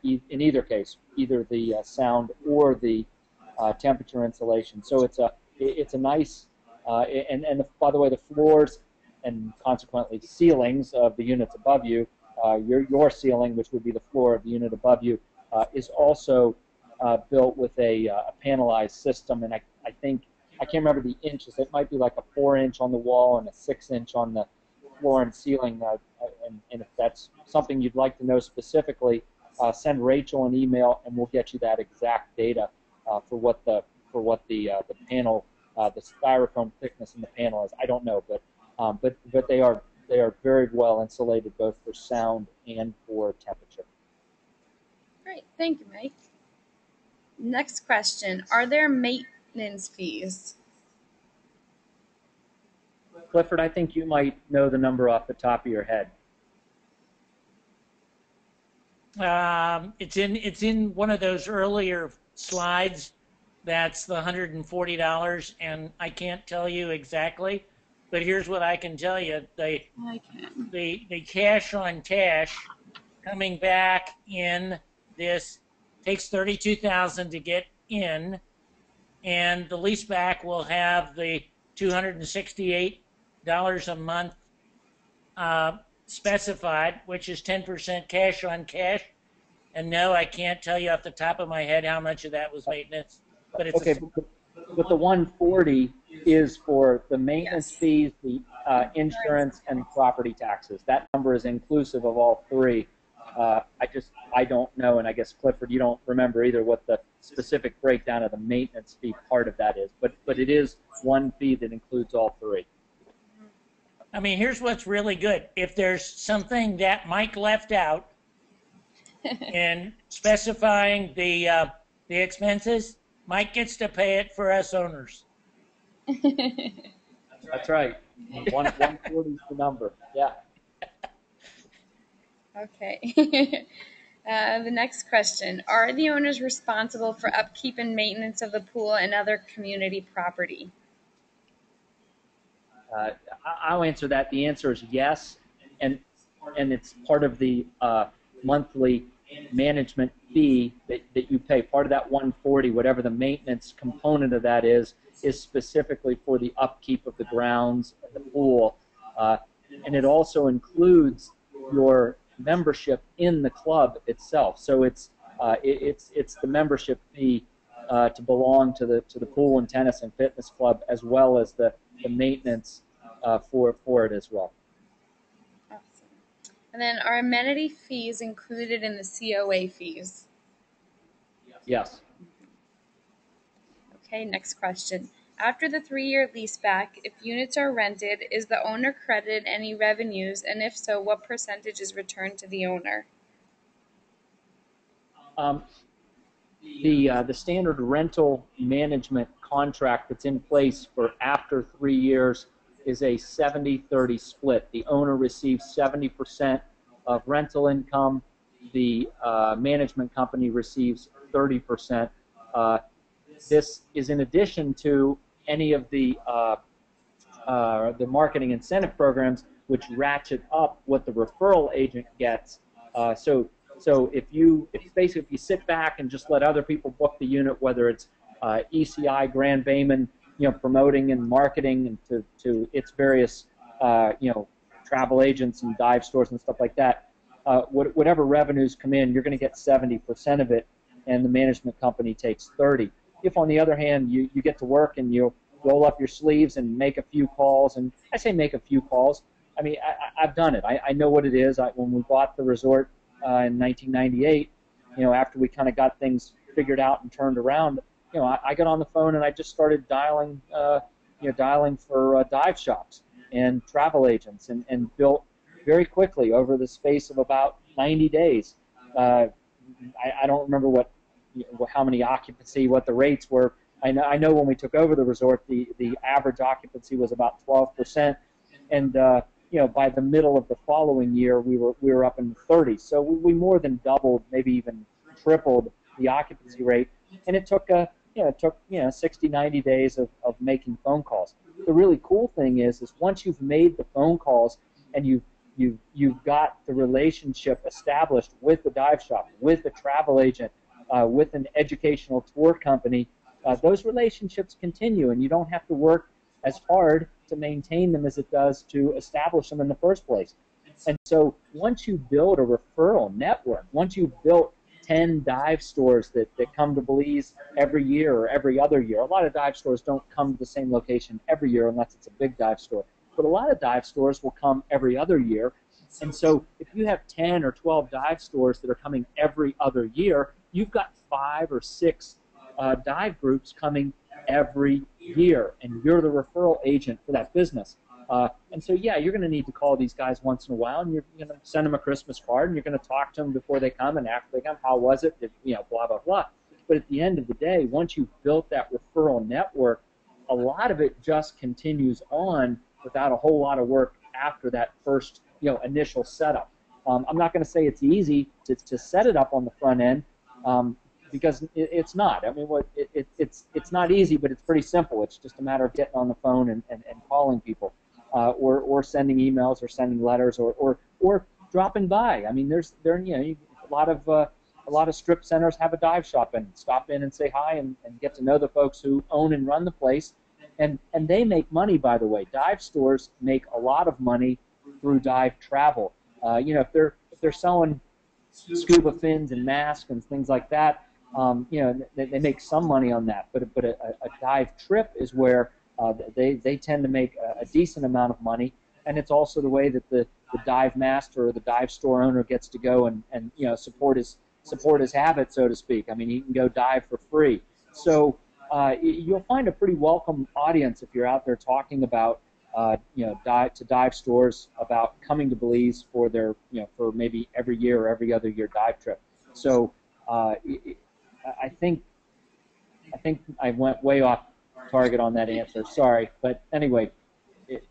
In either case, either the sound or the temperature insulation. So it's a nice and by the way, the floors and consequently ceilings of the units above you, your ceiling, which would be the floor of the unit above you, is also built with a panelized system, and I think, I can't remember the inches, it might be like a 4-inch on the wall and a 6-inch on the floor and ceiling, and if that's something you'd like to know specifically, send Rachel an email and we'll get you that exact data for what the panel, the styrofoam thickness in the panel is. I don't know, but they are very well insulated both for sound and for temperature. Great, thank you, Mike. Next question, are there maintenance fees? Clifford, I think you might know the number off the top of your head. It's in one of those earlier slides. That's the $140, and I can't tell you exactly. but here's what I can tell you: I can. the cash on cash coming back in this takes 32,000 to get in, and the leaseback will have the $268 a month specified, which is 10% cash on cash. And no, I can't tell you off the top of my head how much of that was maintenance, but it's Okay, but the 140 is for the maintenance Yes. fees, the insurance, and property taxes. That number is inclusive of all three. I don't know, and I guess Clifford, you don't remember either what the specific breakdown of the maintenance fee part of that is, but it is one fee that includes all three. I mean, here's what's really good. If there's something that Mike left out in specifying the expenses, Mike gets to pay it for us owners. That's right. 140 is the number. Yeah. Okay. The next question. Are the owners responsible for upkeep and maintenance of the pool and other community property? I'll answer that. The answer is yes, and it's part of the monthly management fee that you pay. Part of that 140, whatever the maintenance component of that is specifically for the upkeep of the grounds and the pool, and it also includes your membership in the club itself. So it's the membership fee to belong to the pool and tennis and fitness club, as well as the maintenance for it as well. Awesome. And then are amenity fees included in the COA fees? Yes. Okay, next question. After the 3-year leaseback, if units are rented, is the owner credited any revenues, and if so, what percentage is returned to the owner? The standard rental management contract that's in place for after 3 years is a 70-30 split. The owner receives 70% of rental income. The management company receives 30%. This is in addition to any of the marketing incentive programs, which ratchet up what the referral agent gets. So if you sit back and just let other people book the unit, whether it's ECI, Grand Bayman, promoting and marketing and to its various travel agents and dive stores and stuff like that, whatever revenues come in, you're going to get 70% of it, and the management company takes 30%. If, on the other hand, you get to work and you roll up your sleeves and make a few calls, and I say make a few calls, I mean, I've done it. I know what it is. When we bought the resort in 1998, after we kind of got things figured out and turned around, I got on the phone and I just started dialing for dive shops and travel agents, and built very quickly over the space of about 90 days. I don't remember how many occupancy, what the rates were. I know when we took over the resort, the average occupancy was about 12%, and by the middle of the following year, we were up in the 30s. So we more than doubled, maybe even tripled the occupancy rate, and it took 60, 90 days of making phone calls. The really cool thing is once you've made the phone calls and you've got the relationship established with the dive shop, with the travel agent, with an educational tour company, those relationships continue, and you don't have to work as hard to maintain them as it does to establish them in the first place. And so once you build a referral network, once you've built 10 dive stores that come to Belize every year or every other year, a lot of dive stores don't come to the same location every year unless it's a big dive store, but a lot of dive stores will come every other year. And so if you have 10 or 12 dive stores that are coming every other year, you've got 5 or 6 dive groups coming every year, and you're the referral agent for that business. And so, yeah, you're going to need to call these guys once in a while, and you're going to send them a Christmas card, and you're going to talk to them before they come and after they come. How was it? Blah, blah, blah. But at the end of the day, once you've built that referral network, a lot of it just continues on without a whole lot of work after that first, initial setup. I'm not going to say it's easy to set it up on the front end, because it's not. I mean, it's not easy, but it's pretty simple. It's just a matter of getting on the phone and calling people. or sending emails or sending letters or dropping by. I mean, a lot of strip centers have a dive shop, and stop in and say hi and get to know the folks who own and run the place. And they make money, by the way. Dive stores make a lot of money through dive travel. If they're selling scuba fins and masks and things like that, they make some money on that. But a dive trip is where they tend to make a decent amount of money, and it's also the way that the dive master or the dive store owner gets to go and support his habit, so to speak. I mean, he can go dive for free. So you'll find a pretty welcome audience if you're out there talking about dive stores about coming to Belize for their for maybe every year or every other year dive trip. So I think I went way off target on that answer. Sorry, but anyway,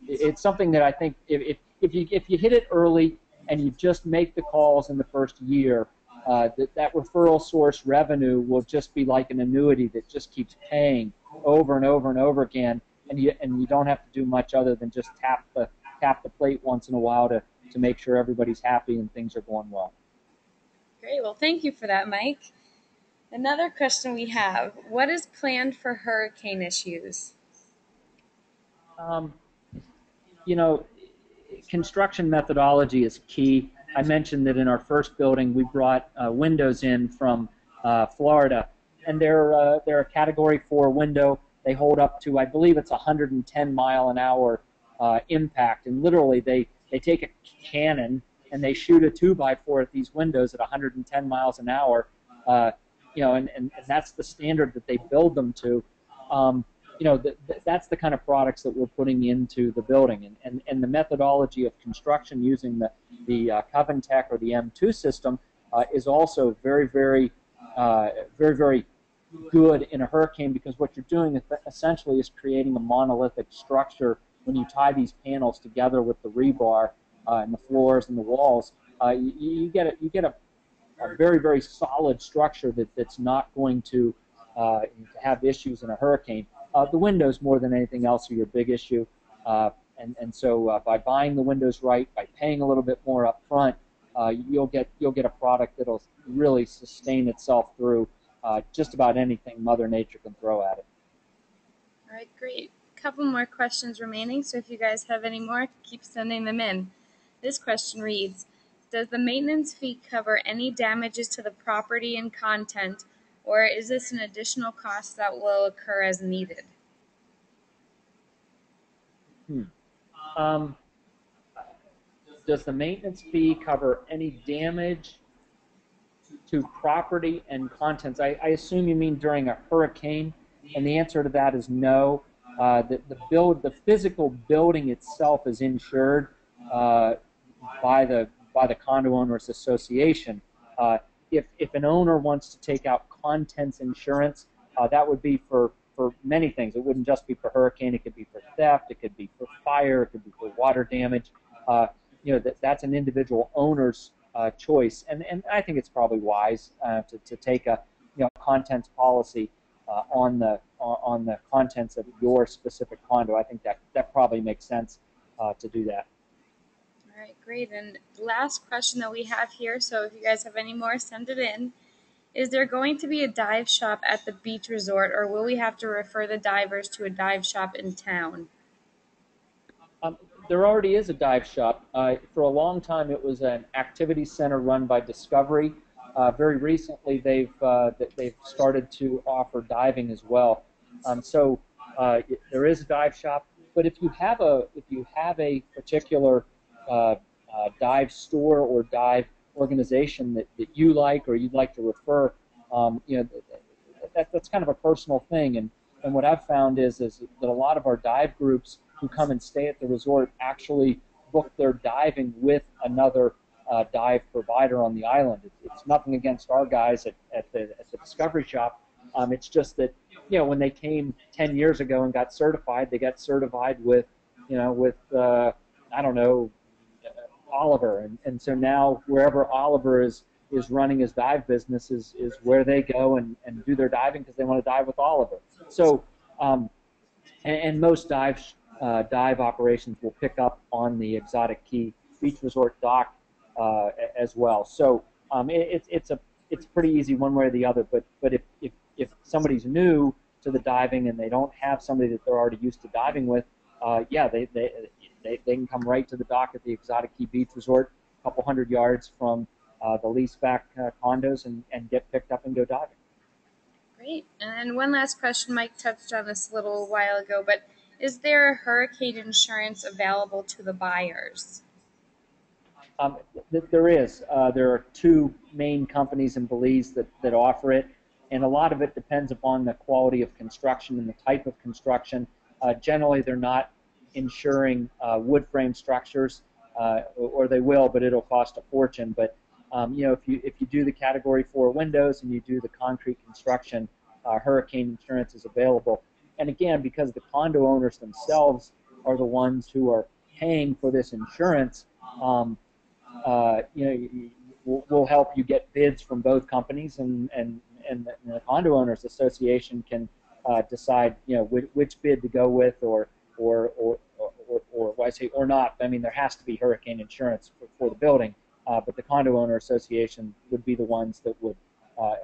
it's something that I think if you hit it early and you just make the calls in the first year, that referral source revenue will just be like an annuity that just keeps paying over and over and over again, and you don't have to do much other than just tap the plate once in a while to make sure everybody's happy and things are going well. Great. Well, thank you for that, Mike. Another question we have: what is planned for hurricane issues? Construction methodology is key. I mentioned that in our first building we brought windows in from Florida, and they're a Category 4 window. They hold up to, I believe it's 110-mile-an-hour impact, and literally they take a cannon and they shoot a 2x4 at these windows at 110 miles an hour. And that's the standard that they build them to. That's the kind of products that we're putting into the building, and the methodology of construction using the Coventech or the M2 system is also very, very, very, very good in a hurricane, because what you're doing essentially is creating a monolithic structure. When you tie these panels together with the rebar and the floors and the walls, you get a very, very solid structure that's not going to have issues in a hurricane. The windows, more than anything else, are your big issue, so by buying the windows right, by paying a little bit more up front, you'll get a product that'll really sustain itself through just about anything Mother Nature can throw at it. All right, great. A couple more questions remaining, so if you guys have any more, keep sending them in. This question reads: does the maintenance fee cover any damages to the property and content, or is this an additional cost that will occur as needed? Does the maintenance fee cover any damage to property and contents? I assume you mean during a hurricane, and the answer to that is no. The physical building itself is insured by the condo owners association. If an owner wants to take out contents insurance, that would be for many things. It wouldn't just be for hurricane. It could be for theft. It could be for fire. It could be for water damage. That's an individual owner's choice, and I think it's probably wise to take a contents policy on the contents of your specific condo. I think that probably makes sense to do that. All right, great. And the last question that we have here, so if you guys have any more, send it in. Is there going to be a dive shop at the beach resort, or will we have to refer the divers to a dive shop in town? There already is a dive shop. For a long time, it was an activity center run by Discovery. Very recently, they've started to offer diving as well. So there is a dive shop. But if you have a particular dive store or dive organization that you like or you'd like to refer, that's kind of a personal thing. And what I've found is that a lot of our dive groups who come and stay at the resort actually book their diving with another dive provider on the island. It's nothing against our guys at the Discovery Shop. It's just that when they came 10 years ago and got certified, they got certified with I don't know, Oliver, and so now wherever Oliver is running his dive business is where they go and do their diving because they want to dive with Oliver. So and most dive dive operations will pick up on the Exotic Key Beach Resort dock as well. So it's pretty easy one way or the other. But if somebody's new to the diving and they don't have somebody that they're already used to diving with, yeah, they can come right to the dock at the Exotic Key Beach Resort, a couple hundred yards from the Leaseback condos, and get picked up and go diving. Great. And one last question. Mike touched on this a little while ago, but is there hurricane insurance available to the buyers? Um, there is. There are two main companies in Belize that offer it, and a lot of it depends upon the quality of construction and the type of construction. Generally, they're not insuring wood frame structures, or they will, but it'll cost a fortune. But if you do the Category 4 windows and you do the concrete construction, hurricane insurance is available. And again, because the condo owners themselves are the ones who are paying for this insurance, we'll help you get bids from both companies, and the condo owners association can decide which bid to go with, or I say or not. I mean, there has to be hurricane insurance for the building, but the condo owner association would be the ones that would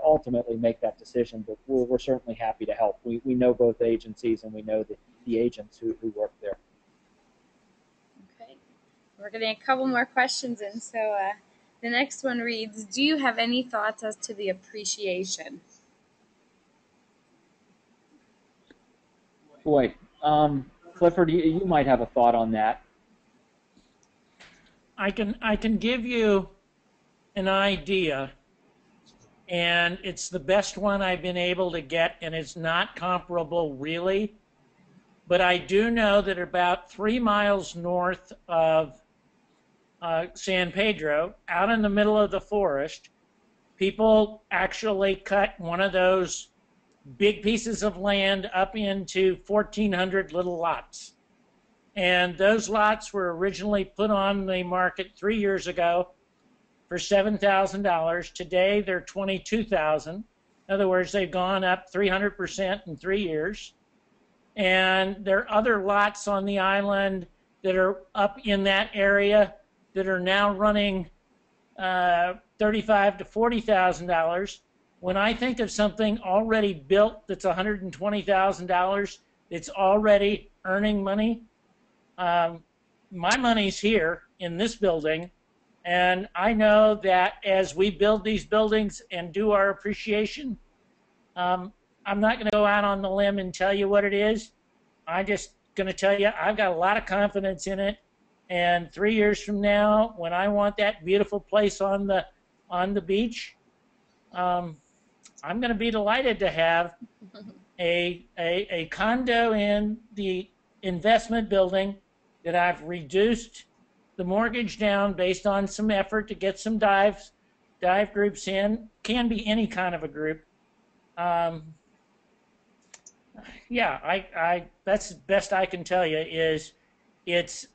ultimately make that decision. But we're certainly happy to help. We know both agencies, and we know the agents who work there. Okay. We're getting a couple more questions in. So the next one reads, do you have any thoughts as to the appreciation? Boy, Clifford, you might have a thought on that. I can give you an idea, and it's the best one I've been able to get, and it's not comparable really. But I do know that about 3 miles north of San Pedro, out in the middle of the forest, people actually cut one of those big pieces of land up into 1,400 little lots. And those lots were originally put on the market 3 years ago for $7,000. Today they're $22,000. In other words, they've gone up 300% in 3 years. And there are other lots on the island that are up in that area that are now running $35,000 to $40,000. When I think of something already built that's $120,000, that's already earning money, my money's here in this building, and I know that as we build these buildings and do our appreciation, I'm not going to go out on the limb and tell you what it is. I'm just going to tell you I've got a lot of confidence in it. And 3 years from now, when I want that beautiful place on the beach, I'm going to be delighted to have a condo in the investment building that I've reduced the mortgage down based on some effort to get some dive groups in. Can be any kind of a group. Yeah, I that's the best I can tell you is it's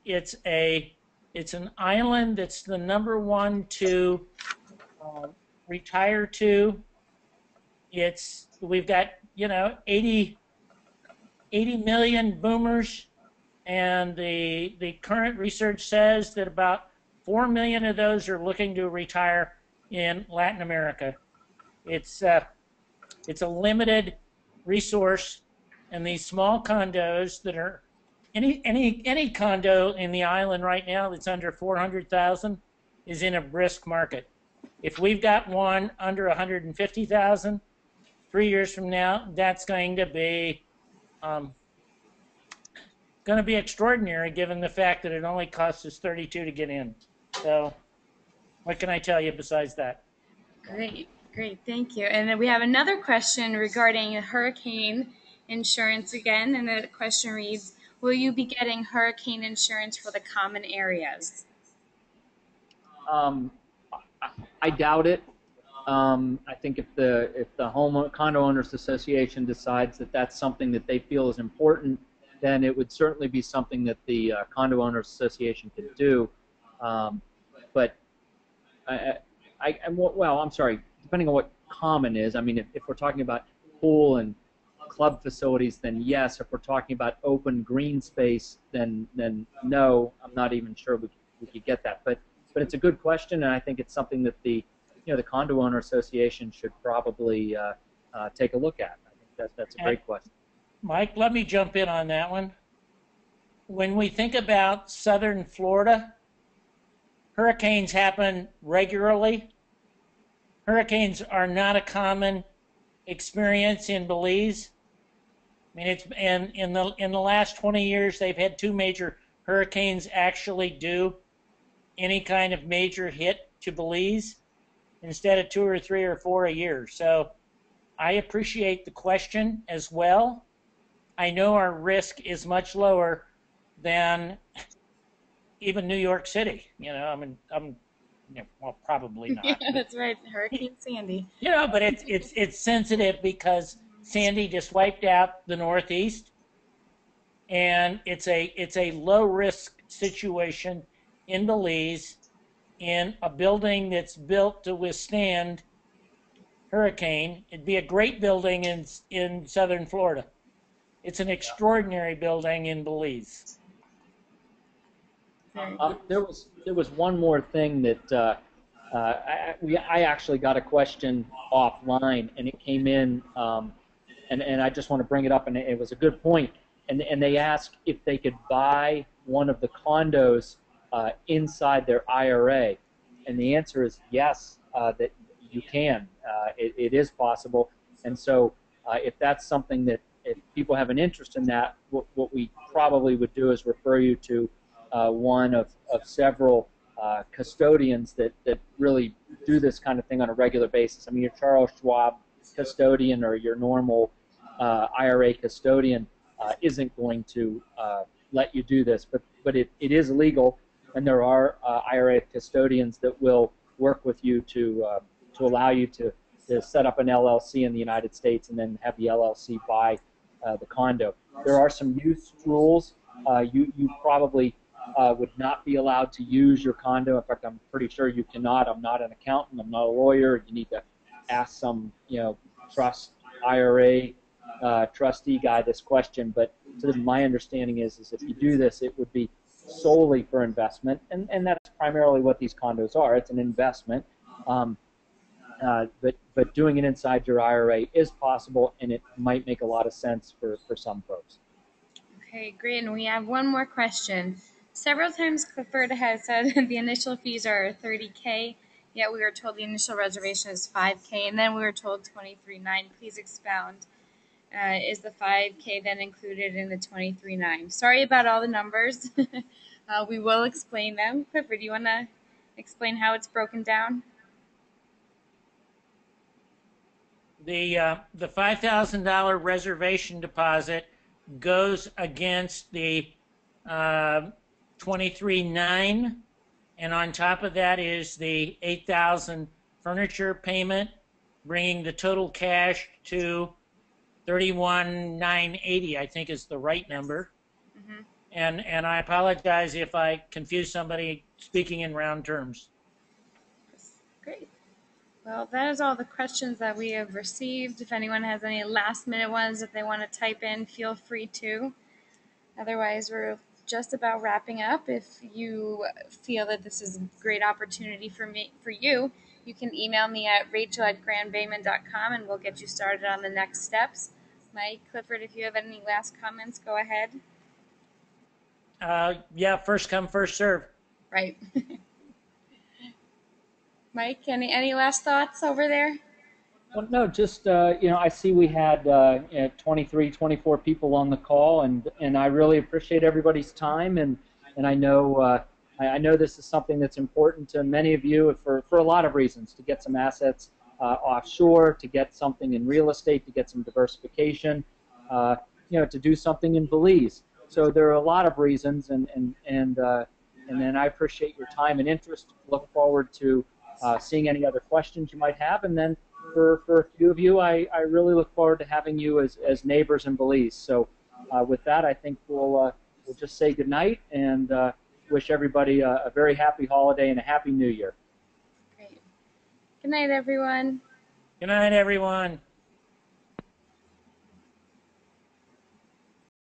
an island that's the #1 to retire to. We've got 80 million boomers, and the current research says that about 4 million of those are looking to retire in Latin America. It's a limited resource, and these small condos that are any condo in the island right now that's under 400,000 is in a brisk market. If we've got one under 150,000, 3 years from now, that's going to be extraordinary, given the fact that it only costs us $32 to get in. So, what can I tell you besides that? Great, great, thank you. And then we have another question regarding hurricane insurance again, and the question reads, will you be getting hurricane insurance for the common areas? I doubt it. I think if the condo owners association decides that that's something that they feel is important, then it would certainly be something that the condo owners association could do. But I'm sorry. Depending on what common is, I mean, if we're talking about pool and club facilities, then yes. If we're talking about open green space, then no. I'm not even sure we could get that. But it's a good question, and I think it's something that the condo owner association should probably take a look at. I think that's a great question. Mike, let me jump in on that one. When we think about southern Florida, hurricanes happen regularly. Hurricanes are not a common experience in Belize. I mean, it's in the last 20 years they've had 2 major hurricanes actually do any kind of major hit to Belize instead of 2 or 3 or 4 a year. So I appreciate the question as well. I know our risk is much lower than even New York City. Well, probably not. Yeah, that's right, Hurricane Sandy. But it's sensitive because Sandy just wiped out the Northeast, and it's a low risk situation in Belize in a building that's built to withstand hurricane. It'd be a great building in southern Florida. It's an extraordinary building in Belize. There was one more thing that I actually got a question offline, and it came in, and I just want to bring it up, and it was a good point. And they asked if they could buy one of the condos inside their IRA, and the answer is yes, that you can. It is possible, and so if that's something that if people have an interest in that, what we probably would do is refer you to one of several custodians that really do this kind of thing on a regular basis. I mean, your Charles Schwab custodian or your normal IRA custodian isn't going to let you do this, but it is legal, and there are IRA custodians that will work with you to allow you to set up an LLC in the United States and then have the LLC buy the condo. There are some use rules. You probably would not be allowed to use your condo. In fact, I'm pretty sure you cannot. I'm not an accountant. I'm not a lawyer. You need to ask some, trust IRA trustee guy this question. But my understanding is if you do this, it would be solely for investment, and that's primarily what these condos are. It's an investment. But doing it inside your IRA is possible, and it might make a lot of sense for some folks. Okay, great. And we have one more question. Several times Clifford has said the initial fees are $30K, yet we were told the initial reservation is $5K, and then we were told $23,900. Please expound. Is the $5K then included in the $23,900? Sorry about all the numbers. We will explain them. Clifford, do you want to explain how it's broken down? The $5,000 reservation deposit goes against the $23,900, and on top of that is the $8,000 furniture payment, bringing the total cash to $31,980. I think is the right number. Mm-hmm. And I apologize if I confuse somebody speaking in round terms. Great. Well, that is all the questions that we have received. If anyone has any last-minute ones that they want to type in, feel free to. Otherwise, we're just about wrapping up. If you feel that this is a great opportunity for you, you can email me at rachel@grandbayman.com, and we'll get you started on the next steps. Mike, Clifford, if you have any last comments, go ahead. Yeah, first come, first serve. Right. Mike, any last thoughts over there? Well, no, just, I see we had 23, 24 people on the call, and I really appreciate everybody's time, and I know this is something that's important to many of you for a lot of reasons, to get some assets offshore, to get something in real estate, to get some diversification, to do something in Belize. So there are a lot of reasons, and then I appreciate your time and interest. Look forward to seeing any other questions you might have, and then for a few of you, I really look forward to having you as neighbors in Belize. So with that, I think we'll just say good night and wish everybody a very happy holiday and a happy New Year. Great. Good night, everyone. Good night, everyone.